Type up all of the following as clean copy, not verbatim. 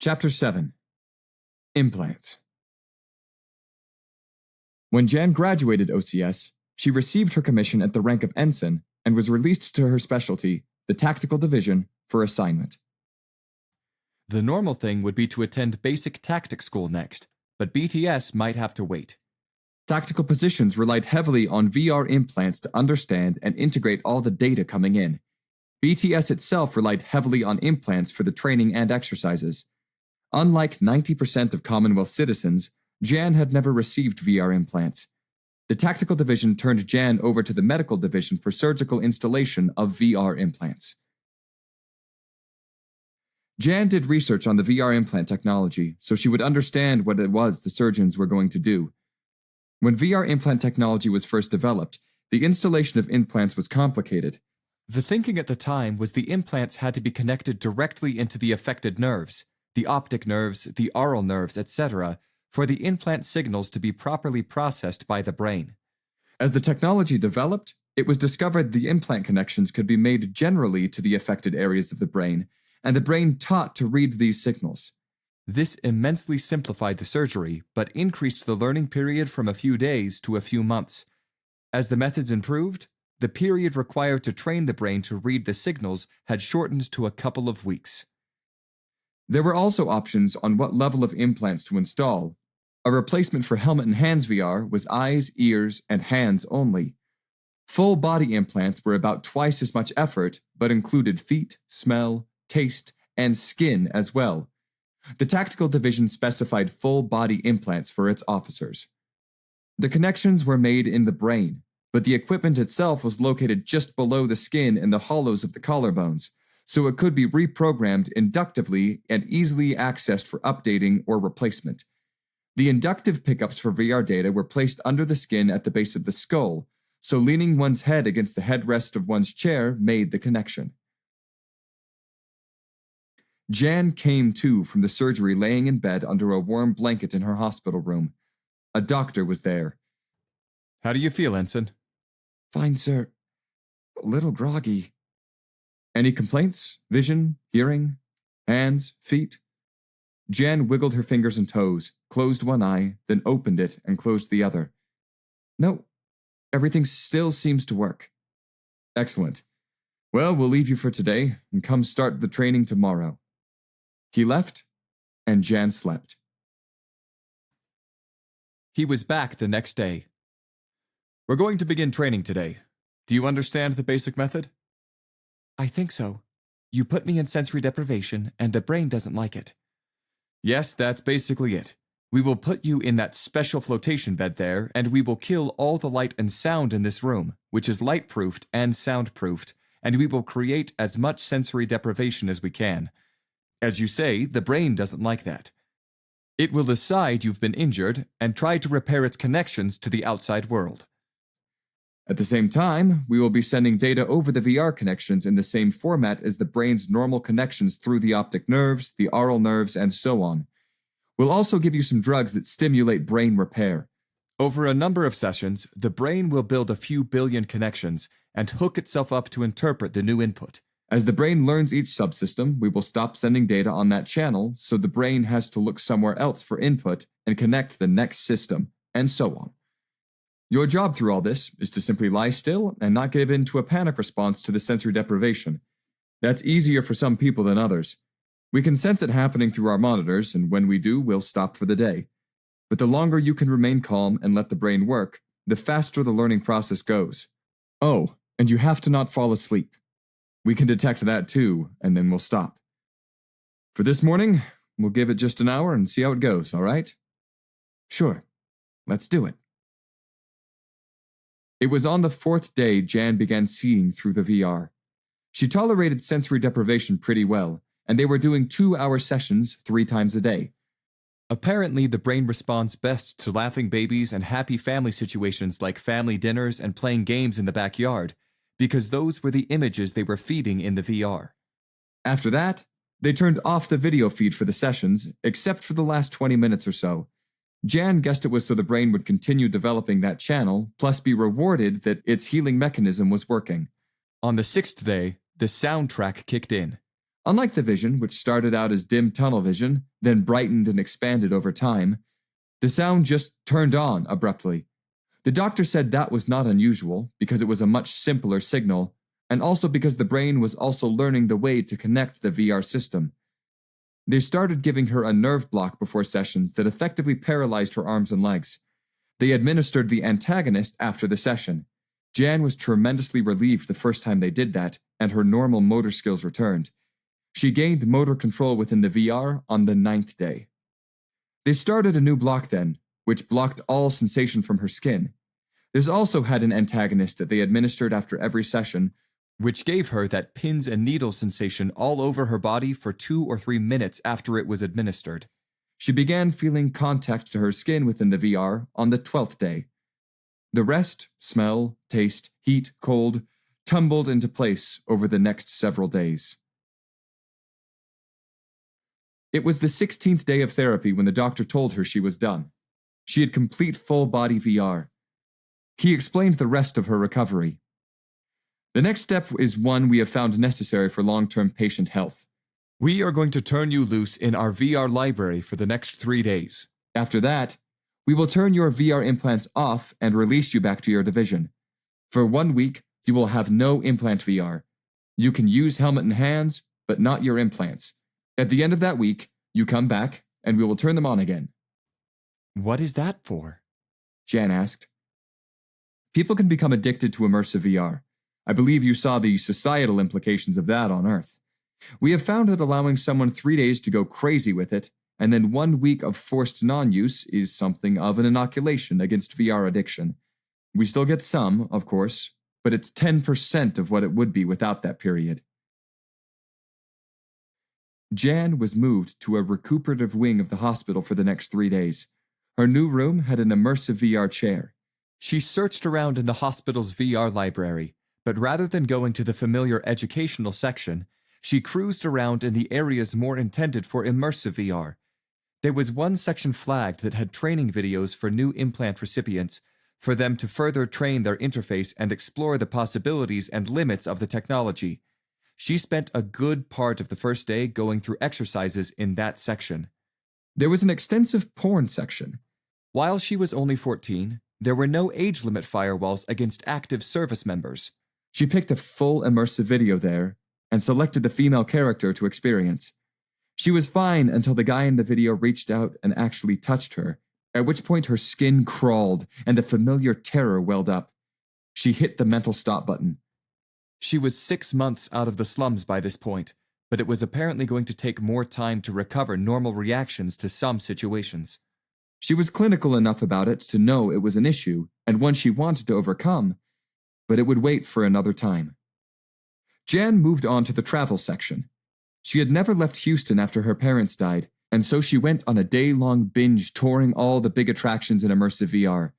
Chapter 7. Implants. When Jan graduated OCS, she received her commission at the rank of ensign and was released to her specialty, the Tactical Division, for assignment. The normal thing would be to attend basic tactic school next, but BTS might have to wait. Tactical positions relied heavily on VR implants to understand and integrate all the data coming in. BTS itself relied heavily on implants for the training and exercises. Unlike 90% of Commonwealth citizens, Jan had never received VR implants. The Tactical Division turned Jan over to the Medical Division for surgical installation of VR implants. Jan did research on the VR implant technology, so she would understand what it was the surgeons were going to do. When VR implant technology was first developed, the installation of implants was complicated. The thinking at the time was the implants had to be connected directly into the affected nerves, the optic nerves, the aural nerves, etc., for the implant signals to be properly processed by the brain. As the technology developed, it was discovered the implant connections could be made generally to the affected areas of the brain, and the brain taught to read these signals. This immensely simplified the surgery, but increased the learning period from a few days to a few months. As the methods improved, the period required to train the brain to read the signals had shortened to a couple of weeks. There were also options on what level of implants to install. A replacement for helmet and hands VR was eyes, ears, and hands only. Full body implants were about twice as much effort, but included feet, smell, taste, and skin as well. The Tactical Division specified full body implants for its officers. The connections were made in the brain, but the equipment itself was located just below the skin in the hollows of the collarbones, so it could be reprogrammed inductively and easily accessed for updating or replacement. The inductive pickups for VR data were placed under the skin at the base of the skull, so leaning one's head against the headrest of one's chair made the connection. Jan came to from the surgery laying in bed under a warm blanket in her hospital room. A doctor was there. "How do you feel, Ensign?" "Fine, sir. A little groggy." "Any complaints? Vision, hearing, hands, feet?" Jan wiggled her fingers and toes, closed one eye, then opened it and closed the other. "No, everything still seems to work." "Excellent. Well, we'll leave you for today and come start the training tomorrow." He left, and Jan slept. He was back the next day. "We're going to begin training today. Do you understand the basic method?" "I think so. You put me in sensory deprivation, and the brain doesn't like it." "Yes, that's basically it. We will put you in that special flotation bed there, and we will kill all the light and sound in this room, which is light-proofed and sound-proofed, and we will create as much sensory deprivation as we can. As you say, the brain doesn't like that. It will decide you've been injured and try to repair its connections to the outside world. At the same time, we will be sending data over the VR connections in the same format as the brain's normal connections through the optic nerves, the aural nerves, and so on. We'll also give you some drugs that stimulate brain repair. Over a number of sessions, the brain will build a few billion connections and hook itself up to interpret the new input. As the brain learns each subsystem, we will stop sending data on that channel, so the brain has to look somewhere else for input and connect the next system, and so on. Your job through all this is to simply lie still and not give in to a panic response to the sensory deprivation. That's easier for some people than others. We can sense it happening through our monitors, and when we do, we'll stop for the day. But the longer you can remain calm and let the brain work, the faster the learning process goes. Oh, and you have to not fall asleep. We can detect that too, and then we'll stop. For this morning, we'll give it just an hour and see how it goes, all right? Sure. Let's do it. It was on the 4th day Jan began seeing through the VR. She tolerated sensory deprivation pretty well, and they were doing 2-hour sessions 3 times a day. Apparently, the brain responds best to laughing babies and happy family situations like family dinners and playing games in the backyard, because those were the images they were feeding in the VR. After that, they turned off the video feed for the sessions, except for the last 20 minutes or so. Jan guessed it was so the brain would continue developing that channel, plus be rewarded that its healing mechanism was working. On the 6th day, the soundtrack kicked in. Unlike the vision, which started out as dim tunnel vision, then brightened and expanded over time, the sound just turned on abruptly. The doctor said that was not unusual, because it was a much simpler signal, and also because the brain was also learning the way to connect the VR system. They started giving her a nerve block before sessions that effectively paralyzed her arms and legs. They administered the antagonist after the session. Jan was tremendously relieved the first time they did that, and her normal motor skills returned. She gained motor control within the VR on the 9th day. They started a new block then, which blocked all sensation from her skin. This also had an antagonist that they administered after every session, which gave her that pins and needles sensation all over her body for 2 or 3 minutes after it was administered. She began feeling contact to her skin within the VR on the 12th day. The rest, smell, taste, heat, cold, tumbled into place over the next several days. It was the 16th day of therapy when the doctor told her she was done. She had complete full-body VR. He explained the rest of her recovery. The next step is one we have found necessary for long-term patient health. We are going to turn you loose in our VR library for the next 3 days. After that, we will turn your VR implants off and release you back to your division. For 1 week, you will have no implant VR. You can use helmet and hands, but not your implants. At the end of that week, you come back, and we will turn them on again. What is that for? Jan asked. People can become addicted to immersive VR. I believe you saw the societal implications of that on Earth. We have found that allowing someone 3 days to go crazy with it, and then 1 week of forced non-use is something of an inoculation against VR addiction. We still get some, of course, but it's 10% of what it would be without that period. Jan was moved to a recuperative wing of the hospital for the next 3 days. Her new room had an immersive VR chair. She searched around in the hospital's VR library, but rather than going to the familiar educational section, she cruised around in the areas more intended for immersive VR. There was one section flagged that had training videos for new implant recipients, for them to further train their interface and explore the possibilities and limits of the technology. She spent a good part of the first day going through exercises in that section. There was an extensive porn section. While she was only 14, there were no age limit firewalls against active service members. She picked a full immersive video there and selected the female character to experience. She was fine until the guy in the video reached out and actually touched her, at which point her skin crawled and a familiar terror welled up. She hit the mental stop button. She was 6 months out of the slums by this point, but it was apparently going to take more time to recover normal reactions to some situations. She was clinical enough about it to know it was an issue and one she wanted to overcome, but it would wait for another time. Jan moved on to the travel section. She had never left Houston after her parents died, and so she went on a day-long binge touring all the big attractions in immersive VR.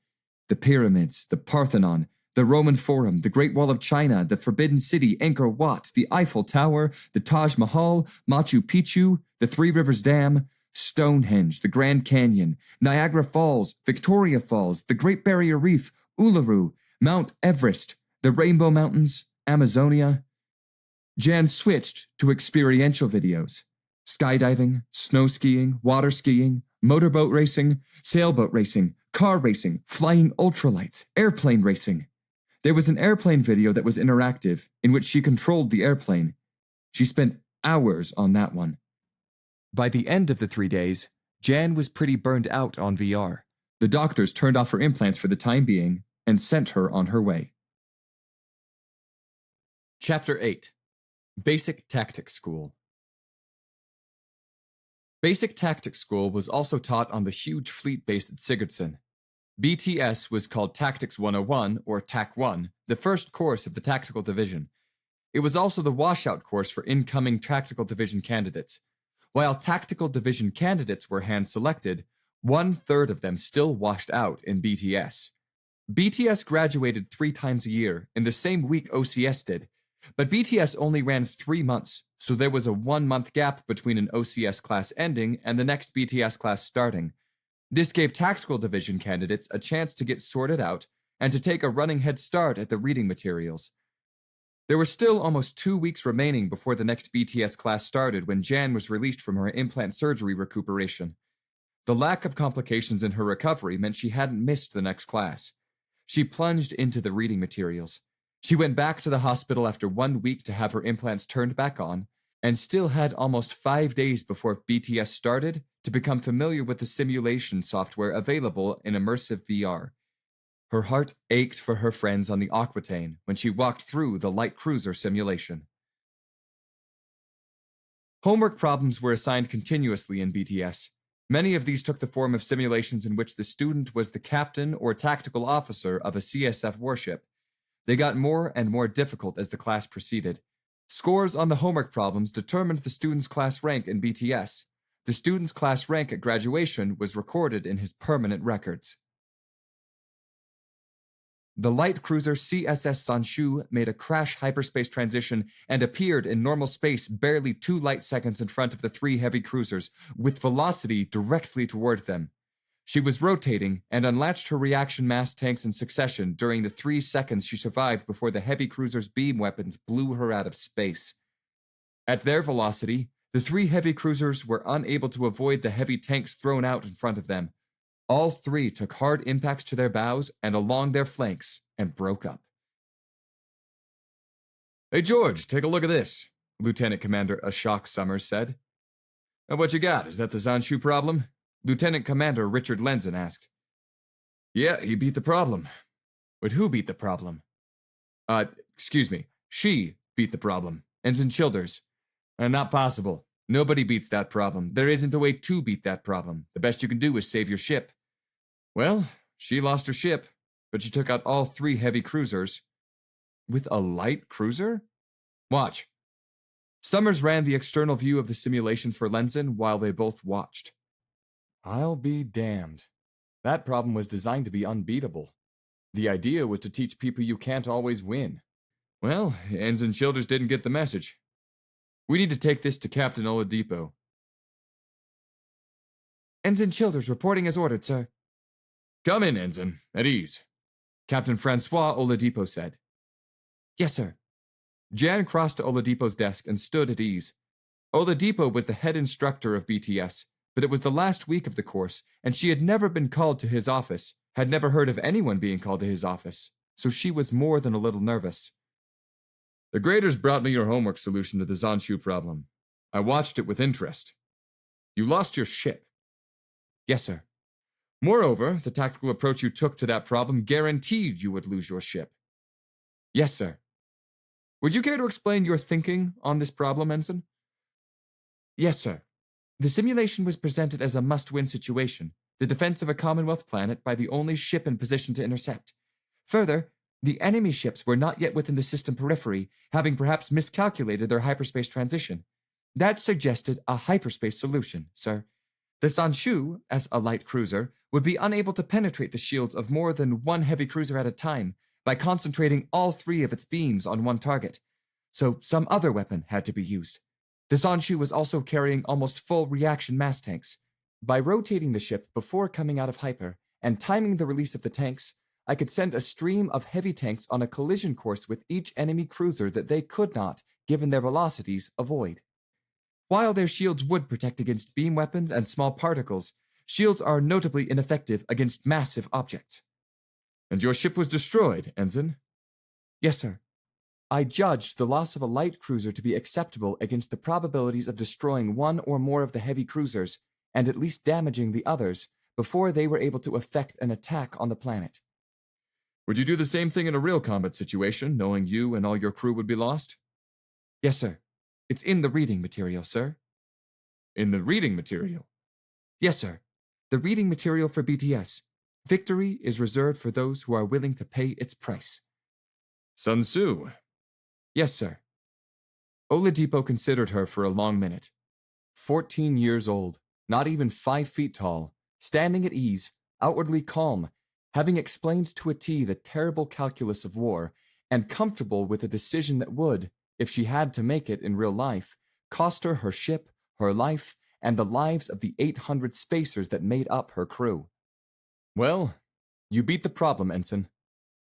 The pyramids, the Parthenon, the Roman Forum, the Great Wall of China, the Forbidden City, Angkor Wat, the Eiffel Tower, the Taj Mahal, Machu Picchu, the Three Rivers Dam, Stonehenge, the Grand Canyon, Niagara Falls, Victoria Falls, the Great Barrier Reef, Uluru, Mount Everest, the Rainbow Mountains, Amazonia. Jan switched to experiential videos. Skydiving, snow skiing, water skiing, motorboat racing, sailboat racing, car racing, flying ultralights, airplane racing. There was an airplane video that was interactive, in which she controlled the airplane. She spent hours on that one. By the end of the 3 days, Jan was pretty burned out on VR. The doctors turned off her implants for the time being and sent her on her way. Chapter 8. Basic Tactics School. Basic Tactics School was also taught on the huge fleet base at Sigurdsson. BTS was called Tactics 101, or TAC 1, the first course of the Tactical Division. It was also the washout course for incoming Tactical Division candidates. While Tactical Division candidates were hand-selected, 1/3 of them still washed out in BTS. BTS graduated 3 times a year, in the same week OCS did, but BTS only ran 3 months, so there was a 1-month gap between an OCS class ending and the next BTS class starting. This gave Tactical Division candidates a chance to get sorted out and to take a running head start at the reading materials. There were still almost 2 weeks remaining before the next BTS class started when Jan was released from her implant surgery recuperation. The lack of complications in her recovery meant she hadn't missed the next class. She plunged into the reading materials. She went back to the hospital after 1 week to have her implants turned back on, and still had almost 5 days before BTS started to become familiar with the simulation software available in immersive VR. Her heart ached for her friends on the Aquitaine when she walked through the light cruiser simulation. Homework problems were assigned continuously in BTS. Many of these took the form of simulations in which the student was the captain or tactical officer of a CSF warship. They got more and more difficult as the class proceeded. Scores on the homework problems determined the student's class rank in BTS. The student's class rank at graduation was recorded in his permanent records. The light cruiser CSS Sanshu made a crash hyperspace transition and appeared in normal space barely 2 light seconds in front of the 3 heavy cruisers, with velocity directly toward them. She was rotating and unlatched her reaction mass tanks in succession during the 3 seconds she survived before the heavy cruiser's beam weapons blew her out of space. At their velocity, the 3 heavy cruisers were unable to avoid the heavy tanks thrown out in front of them. All 3 took hard impacts to their bows and along their flanks and broke up. "Hey George, take a look at this," Lieutenant Commander Ashok Summers said. "What you got? Is that the Zanshu problem?" Lieutenant Commander Richard Lenzen asked. "Yeah, he beat the problem." "But who beat the problem?" Excuse me. She beat the problem. Ensign Childers. Not possible. Nobody beats that problem. There isn't a way to beat that problem. The best you can do is save your ship." "Well, she lost her ship, but she took out all 3 heavy cruisers." "With a light cruiser?" "Watch." Summers ran the external view of the simulation for Lenzen while they both watched. "I'll be damned. That problem was designed to be unbeatable. The idea was to teach people you can't always win." "Well, Ensign Childers didn't get the message. We need to take this to Captain Oladipo." "Ensign Childers reporting as ordered, sir." "Come in, Ensign. At ease." Captain Francois Oladipo said. "Yes, sir." Jan crossed to Oladipo's desk and stood at ease. Oladipo was the head instructor of BTS, but it was the last week of the course, and she had never been called to his office, had never heard of anyone being called to his office, so she was more than a little nervous. "The graders brought me your homework solution to the Zanshu problem. I watched it with interest. You lost your ship." "Yes, sir." "Moreover, the tactical approach you took to that problem guaranteed you would lose your ship." "Yes, sir." "Would you care to explain your thinking on this problem, Ensign?" "Yes, sir. The simulation was presented as a must-win situation, the defense of a Commonwealth planet by the only ship in position to intercept. Further, the enemy ships were not yet within the system periphery, having perhaps miscalculated their hyperspace transition. That suggested a hyperspace solution, sir. The Sanshu, as a light cruiser, would be unable to penetrate the shields of more than 1 heavy cruiser at a time by concentrating all 3 of its beams on one target. So some other weapon had to be used. The Sanshu was also carrying almost full reaction mass tanks. By rotating the ship before coming out of hyper and timing the release of the tanks, I could send a stream of heavy tanks on a collision course with each enemy cruiser that they could not, given their velocities, avoid. While their shields would protect against beam weapons and small particles, shields are notably ineffective against massive objects." "And your ship was destroyed, Ensign?" "Yes, sir. I judged the loss of a light cruiser to be acceptable against the probabilities of destroying 1 or more of the heavy cruisers, and at least damaging the others, before they were able to effect an attack on the planet." "Would you do the same thing in a real combat situation, knowing you and all your crew would be lost?" "Yes, sir. It's in the reading material, sir." "In the reading material?" "Yes, sir. The reading material for BTS. Victory is reserved for those who are willing to pay its price." "Sun Tzu?" "Yes, sir." Oladipo considered her for a long minute. 14 years old, not even 5 feet tall, standing at ease, outwardly calm, having explained to a T the terrible calculus of war, and comfortable with a decision that would, if she had to make it in real life, cost her her ship, her life, and the lives of the 800 spacers that made up her crew. "Well, you beat the problem, Ensign.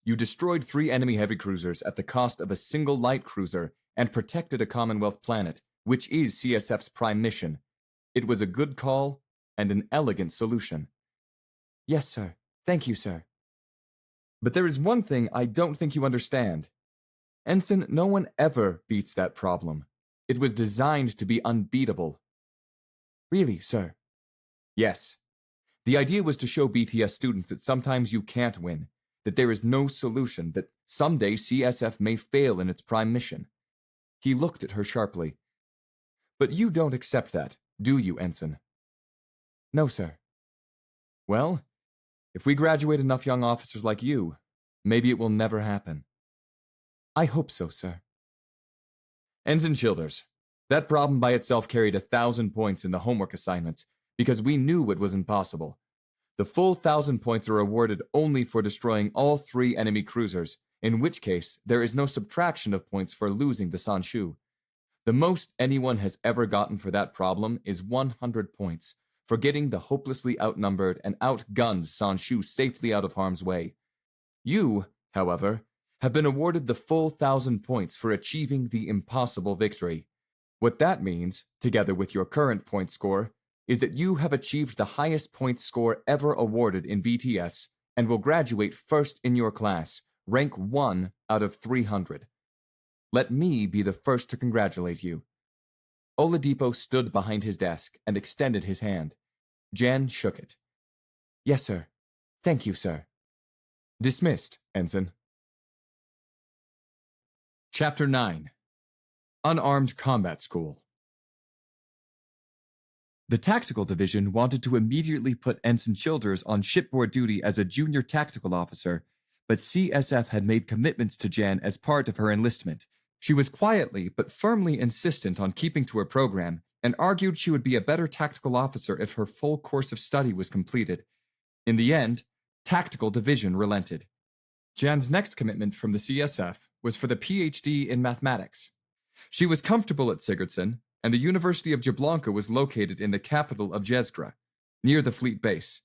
You destroyed 3 enemy heavy cruisers at the cost of a single light cruiser and protected a Commonwealth planet, which is CSF's prime mission. It was a good call and an elegant solution. Yes, sir. Thank you, sir. But there is one thing I don't think you understand. Ensign, no one ever beats that problem. It was designed to be unbeatable. Really, sir? Yes. The idea was to show BTS students that sometimes you can't win, that there is no solution, that someday CSF may fail in its prime mission. He looked at her sharply. But you don't accept that, do you, Ensign? No, sir. Well, if we graduate enough young officers like you, maybe it will never happen. I hope so, sir. Ensign Childers, that problem by itself carried 1,000 points in the homework assignments, because we knew it was impossible. The full 1,000 points are awarded only for destroying all 3 enemy cruisers, in which case there is no subtraction of points for losing the Sanshu. The most anyone has ever gotten for that problem is 100 points, for getting the hopelessly outnumbered and outgunned Sanshu safely out of harm's way. You, however, have been awarded the full 1,000 points for achieving the impossible victory. What that means, together with your current point score, is that you have achieved the highest point score ever awarded in BTS and will graduate first in your class, rank 1 out of 300. Let me be the first to congratulate you. Oladipo stood behind his desk and extended his hand. Jan shook it. Yes, sir. Thank you, sir. Dismissed, Ensign. Chapter 9. Unarmed Combat School. The Tactical Division wanted to immediately put Ensign Childers on shipboard duty as a junior tactical officer, but CSF had made commitments to Jan as part of her enlistment. She was quietly but firmly insistent on keeping to her program and argued she would be a better tactical officer if her full course of study was completed. In the end, Tactical Division relented. Jan's next commitment from the CSF was for the PhD in mathematics. She was comfortable at Sigurdsson, and the University of Jablonka was located in the capital of Jezgra, near the fleet base.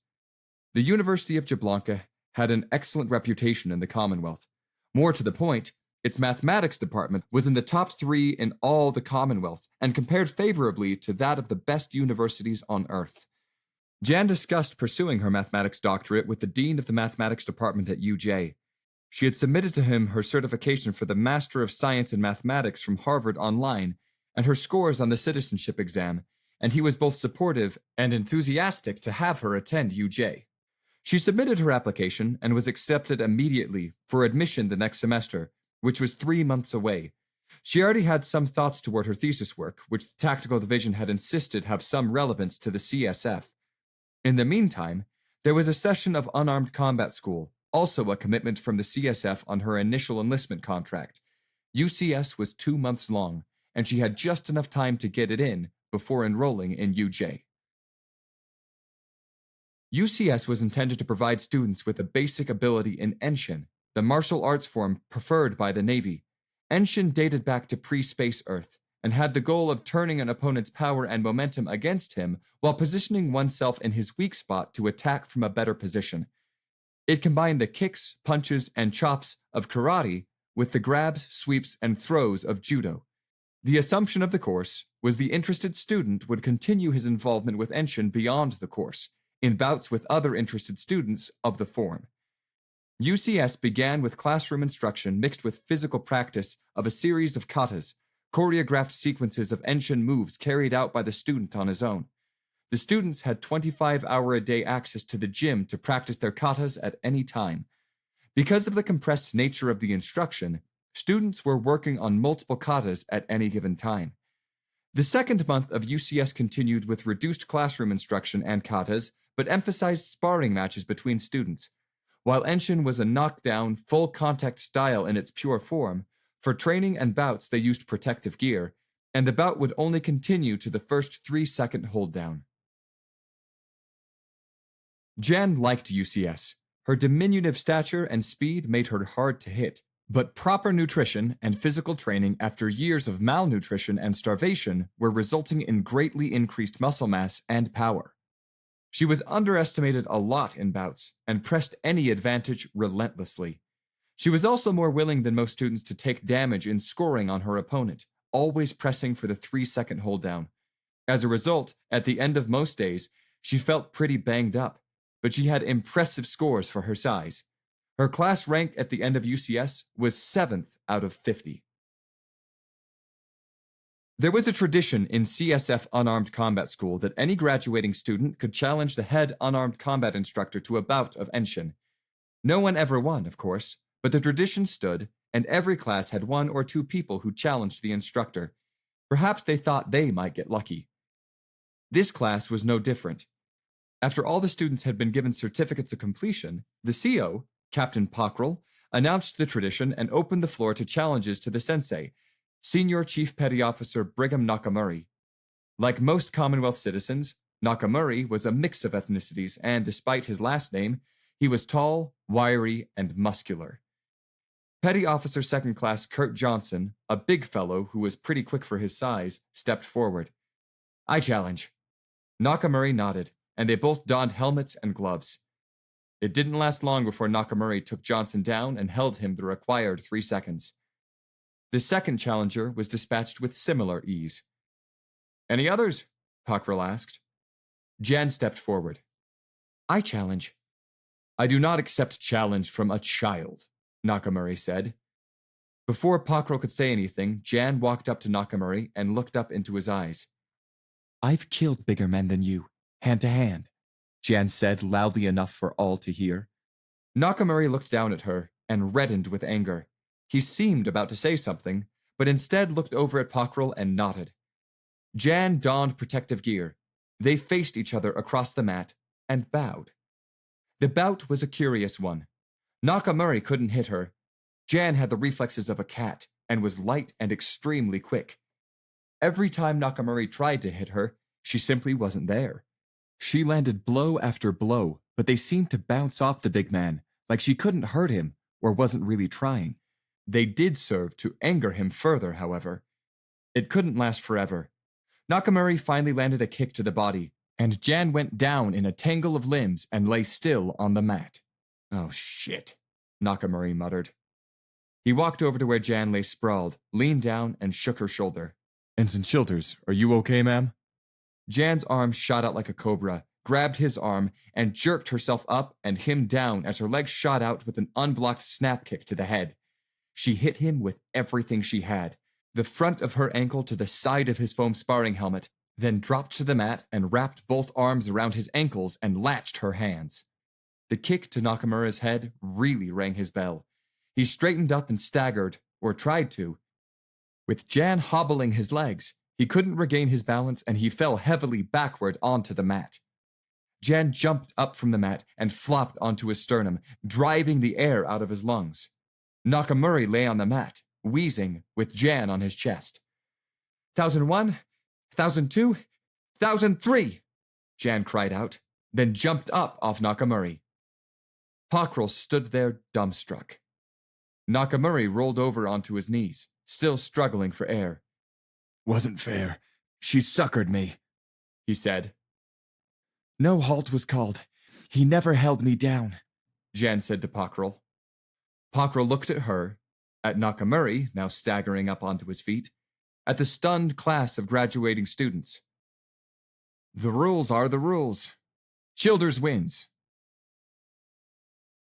The University of Jablonka had an excellent reputation in the Commonwealth. More to the point, its mathematics department was in the top 3 in all the Commonwealth and compared favorably to that of the best universities on Earth. Jan discussed pursuing her mathematics doctorate with the dean of the mathematics department at UJ. She had submitted to him her certification for the Master of Science in Mathematics from Harvard online and her scores on the citizenship exam, and he was both supportive and enthusiastic to have her attend UJ. She submitted her application and was accepted immediately for admission the next semester, which was 3 months away. She already had some thoughts toward her thesis work, which the Tactical Division had insisted have some relevance to the CSF. In the meantime, there was a session of unarmed combat school, also a commitment from the CSF on her initial enlistment contract. UCS was 2 months long, and she had just enough time to get it in before enrolling in UJ. UCS was intended to provide students with a basic ability in Enshin, the martial arts form preferred by the Navy. Enshin dated back to pre-space Earth, and had the goal of turning an opponent's power and momentum against him while positioning oneself in his weak spot to attack from a better position. It combined the kicks, punches, and chops of karate with the grabs, sweeps, and throws of judo. The assumption of the course was the interested student would continue his involvement with Enshin beyond the course, in bouts with other interested students of the form. UCS began with classroom instruction mixed with physical practice of a series of katas, choreographed sequences of Enshin moves carried out by the student on his own. The students had 25-hour-a-day access to the gym to practice their katas at any time. Because of the compressed nature of the instruction, students were working on multiple katas at any given time. The second month of UCS continued with reduced classroom instruction and katas, but emphasized sparring matches between students. While Enshin was a knockdown, full-contact style in its pure form, for training and bouts they used protective gear, and the bout would only continue to the first 3-second hold-down. Jan liked UCS. Her diminutive stature and speed made her hard to hit, but proper nutrition and physical training after years of malnutrition and starvation were resulting in greatly increased muscle mass and power. She was underestimated a lot in bouts and pressed any advantage relentlessly. She was also more willing than most students to take damage in scoring on her opponent, always pressing for the 3-second hold down. As a result, at the end of most days, she felt pretty banged up, but she had impressive scores for her size. Her class rank at the end of UCS was 7th out of 50. There was a tradition in CSF Unarmed Combat School that any graduating student could challenge the head unarmed combat instructor to a bout of Enshin. No one ever won, of course, but the tradition stood, and every class had 1 or 2 people who challenged the instructor. Perhaps they thought they might get lucky. This class was no different. After all the students had been given certificates of completion, the CO, Captain Pockrell, announced the tradition and opened the floor to challenges to the sensei, Senior Chief Petty Officer Brigham Nakamura. Like most Commonwealth citizens, Nakamura was a mix of ethnicities, and despite his last name, he was tall, wiry, and muscular. Petty Officer Second Class Kurt Johnson, a big fellow who was pretty quick for his size, stepped forward. "I challenge." Nakamura nodded, and they both donned helmets and gloves. It didn't last long before Nakamura took Johnson down and held him the required 3 seconds. The second challenger was dispatched with similar ease. "Any others?" Pockrell asked. Jan stepped forward. "I challenge." "I do not accept challenge from a child," Nakamura said. Before Pockrell could say anything, Jan walked up to Nakamura and looked up into his eyes. "I've killed bigger men than you, hand to hand," Jan said loudly enough for all to hear. Nakamura looked down at her and reddened with anger. He seemed about to say something, but instead looked over at Pockrell and nodded. Jan donned protective gear. They faced each other across the mat and bowed. The bout was a curious one. Nakamura couldn't hit her. Jan had the reflexes of a cat and was light and extremely quick. Every time Nakamura tried to hit her, she simply wasn't there. She landed blow after blow, but they seemed to bounce off the big man, like she couldn't hurt him or wasn't really trying. They did serve to anger him further, however. It couldn't last forever. Nakamura finally landed a kick to the body, and Jan went down in a tangle of limbs and lay still on the mat. "Oh, shit," Nakamura muttered. He walked over to where Jan lay sprawled, leaned down, and shook her shoulder. "Ensign Childers, are you okay, ma'am?" Jan's arm shot out like a cobra, grabbed his arm, and jerked herself up and him down as her legs shot out with an unblocked snap kick to the head. She hit him with everything she had, the front of her ankle to the side of his foam sparring helmet, then dropped to the mat and wrapped both arms around his ankles and latched her hands. The kick to Nakamura's head really rang his bell. He straightened up and staggered, or tried to. With Jan hobbling his legs, he couldn't regain his balance and he fell heavily backward onto the mat. Jan jumped up from the mat and flopped onto his sternum, driving the air out of his lungs. Nakamura lay on the mat, wheezing, with Jan on his chest. 1001, 1002, 1003, Jan cried out, then jumped up off Nakamura. Pockrell stood there dumbstruck. Nakamura rolled over onto his knees, still struggling for air. "Wasn't fair. She suckered me," he said. "No halt was called. He never held me down," Jan said to Pockrell. Pockrell looked at her, at Nakamura, now staggering up onto his feet, at the stunned class of graduating students. "The rules are the rules. Childers wins.